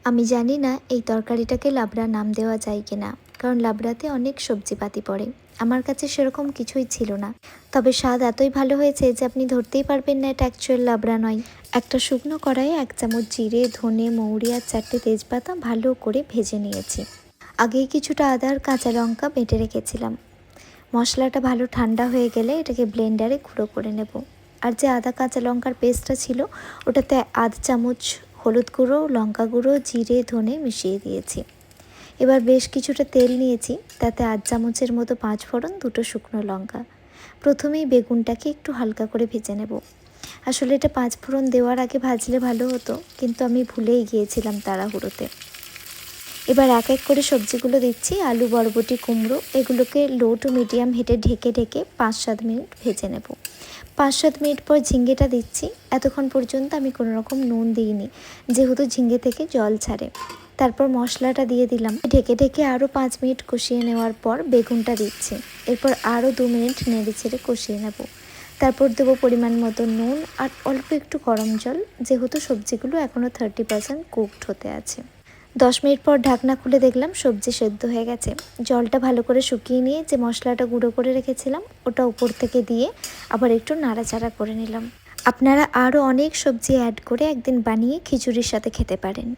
আমি জানি না এই তরকারিটাকে লাবড়া নাম দেওয়া যায় কিনা, কারণ লাবড়াতে অনেক সবজিপাতি পড়ে। আমার কাছে সেরকম কিছুই ছিল না, তবে স্বাদ এতই ভালো হয়েছে যে আপনি ধরতেই পারবেন না এটা অ্যাকচুয়াল লাবড়া নয়। একটা শুকনো কড়াইয়ে 1 চামচ জিরে, ধনে, মৌরি আর 4টে তেজপাতা ভালো করে ভেজে নিয়েছি। আগেই কিছুটা আদা আর কাঁচা লঙ্কা বেটে রেখেছিলাম। মশলাটা ভালো ঠান্ডা হয়ে গেলে এটাকে ব্লেন্ডারে গুঁড়ো করে নেব। আর যে আদা কাঁচা লঙ্কার পেস্টটা ছিল ওটাতে 1/2 চামচ হলুদ গুঁড়ো, লঙ্কা গুঁড়ো, জিরে, ধনে মিশিয়ে দিয়েছি। এবার বেশ কিছুটা তেল নিয়েছি, তাতে 1 চামচের মতো 5 ফোড়ন, 2টো শুকনো লঙ্কা। প্রথমেই বেগুনটাকে একটু হালকা করে ভেজে নেব। আসলে এটা 5 ফোড়ন দেওয়ার আগে ভাজলে ভালো হতো, কিন্তু আমি ভুলেই গিয়েছিলাম তাড়াহুড়োতে। এবার এক এক করে সবজিগুলো দিচ্ছি। আলু, বরবটি, কুমড়ো এগুলোকে লো টু মিডিয়াম হিটে ঢেকে ঢেকে 5-7 মিনিট ভেজে নেব। 5-7 মিনিট পর ঝিঙ্গেটা দিচ্ছি। এতক্ষণ পর্যন্ত আমি কোনো রকম নুন দিইনি, যেহেতু ঝিঙ্গে থেকে জল ছাড়ে। তারপর মশলাটা দিয়ে দিলাম। ঢেকে ঢেকে আরও 5 মিনিট কষিয়ে নেওয়ার পর বেগুনটা দিচ্ছি। এরপর আরও 2 মিনিট নেড়ে ছেড়ে কষিয়ে নেব। তারপর দেবো পরিমাণ মতো নুন আর অল্প একটু গরম জল, যেহেতু সবজিগুলো এখনও 30% কুকড হতে আছে। 10 মিনিট পর ঢাকনা খুলে দেখলাম সবজি সেদ্ধ হয়ে গেছে। জলটা ভালো করে শুকিয়ে নিয়ে যে মশলাটা গুঁড়ো করে রেখেছিলাম ওটা উপর থেকে দিয়ে আবার একটু নাড়াচাড়া করে নিলাম। আপনারা আরও অনেক সবজি অ্যাড করে একদিন বানিয়ে খিচুড়ির সাথে খেতে পারেন।